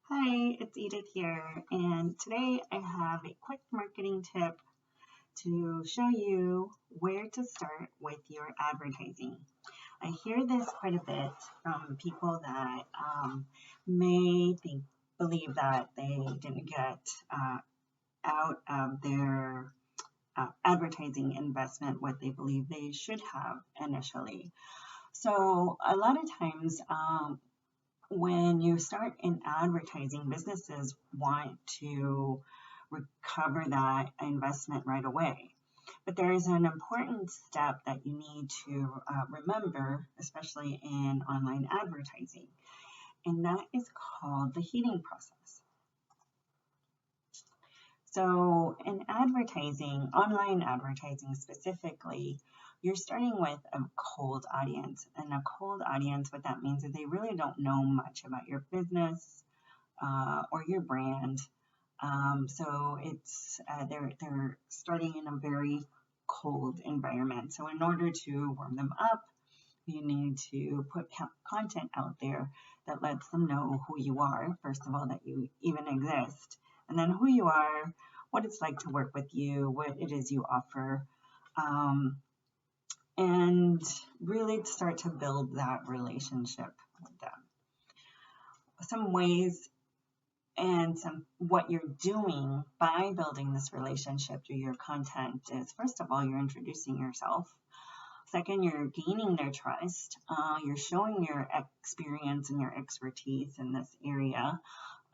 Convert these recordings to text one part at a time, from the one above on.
Hi, it's Edith here, and today I have a quick marketing tip to show you where to start with your advertising. I hear this quite a bit from people that may believe that they didn't get out of their advertising investment what they believe they should have initially. So a lot of times when you start in advertising, businesses want to recover that investment right away. But there is an important step that you need to remember, especially in online advertising, and that is called the heating process. So, in advertising, online advertising specifically, you're starting with a cold audience. And a cold audience, what that means is they really don't know much about your business or your brand. So it's they're starting in a very cold environment. So in order to warm them up, you need to put content out there that lets them know who you are, first of all, that you even exist, and then who you are, what it's like to work with you, what it is you offer, um, and really start to build that relationship with them. Some ways and what you're doing by building this relationship through your content is, first of all, you're introducing yourself. Second, you're gaining their trust. You're showing your experience and your expertise in this area.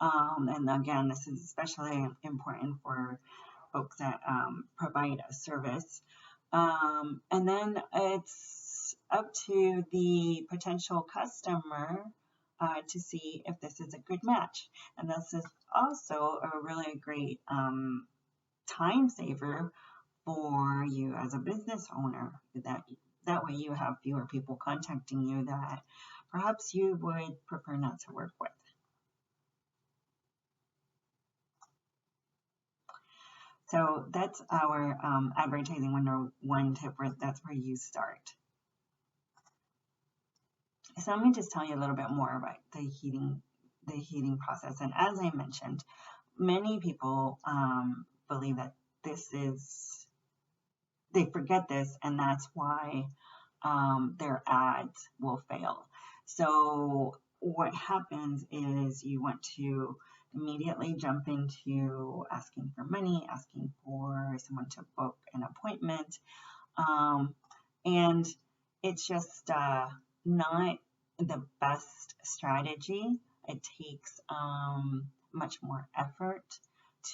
And again, this is especially important for folks that provide a service. And then it's up to the potential customer to see if this is a good match. And this is also a really great time saver for you as a business owner. That way you have fewer people contacting you that perhaps you would prefer not to work with. So that's our advertising 101 tip. That's where you start. So let me just tell you a little bit more about the heating process. And as I mentioned, many people believe that they forget this, and that's why their ads will fail. So what happens is you want to immediately jump into asking for money, asking for someone to book an appointment, and it's just not the best strategy. It takes much more effort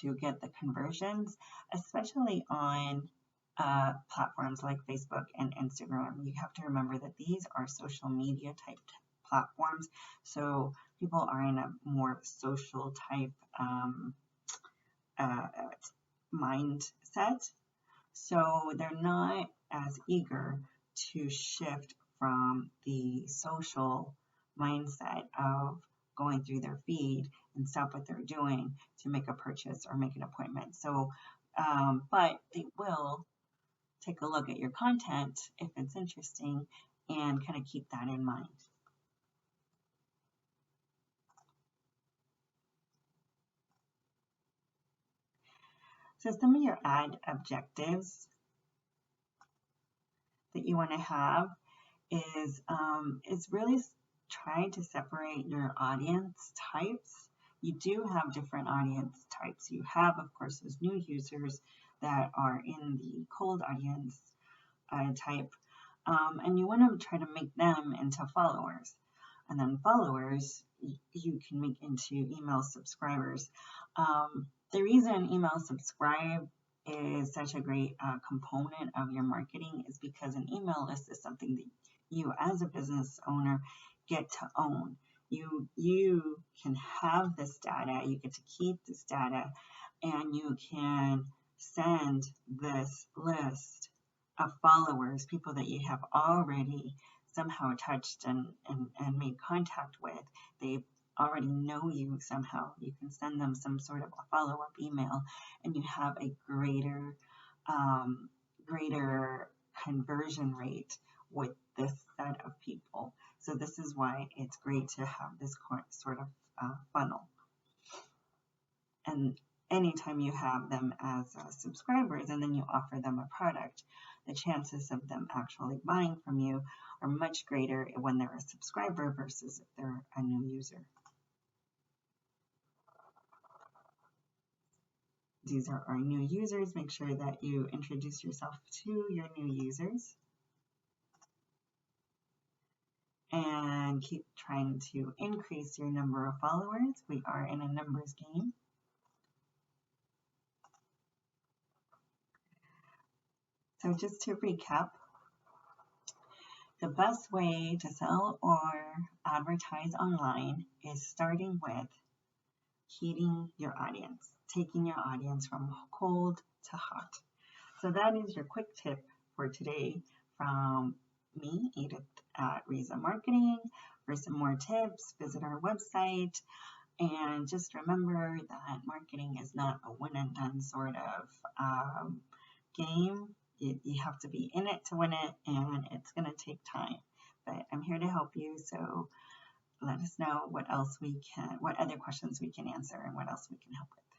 to get the conversions, especially on platforms like Facebook and Instagram. You have to remember that these are social media type platforms, so people are in a more social type mindset, so they're not as eager to shift from the social mindset of going through their feed and stop what they're doing to make a purchase or make an appointment. So, but they will take a look at your content if it's interesting and kind of keep that in mind. So some of your ad objectives that you want to have is really trying to separate your audience types. You do have different audience types. You have, of course, those new users that are in the cold audience type, and you want to try to make them into followers. And then followers you can make into email subscribers. The reason email subscribe is such a great component of your marketing is because an email list is something that you as a business owner get to own. You can have this data, you get to keep this data, and you can send this list of followers, people that you have already somehow touched and made contact with. They already know you somehow. You can send them some sort of a follow-up email, and you have a greater conversion rate with this set of people. So this is why it's great to have this sort of funnel. And anytime you have them as subscribers and then you offer them a product, the chances of them actually buying from you are much greater when they're a subscriber versus if they're a new user. These are our new users. Make sure that you introduce yourself to your new users. And keep trying to increase your number of followers. We are in a numbers game. So just to recap, the best way to sell or advertise online is starting with heating your audience, taking your audience from cold to hot. So that is your quick tip for today from me, Edith at Riza Marketing. For some more tips, visit our website. And just remember that marketing is not a one and done sort of game. You have to be in it to win it, and it's going to take time. But I'm here to help you, so let us know what other questions we can answer and what else we can help with.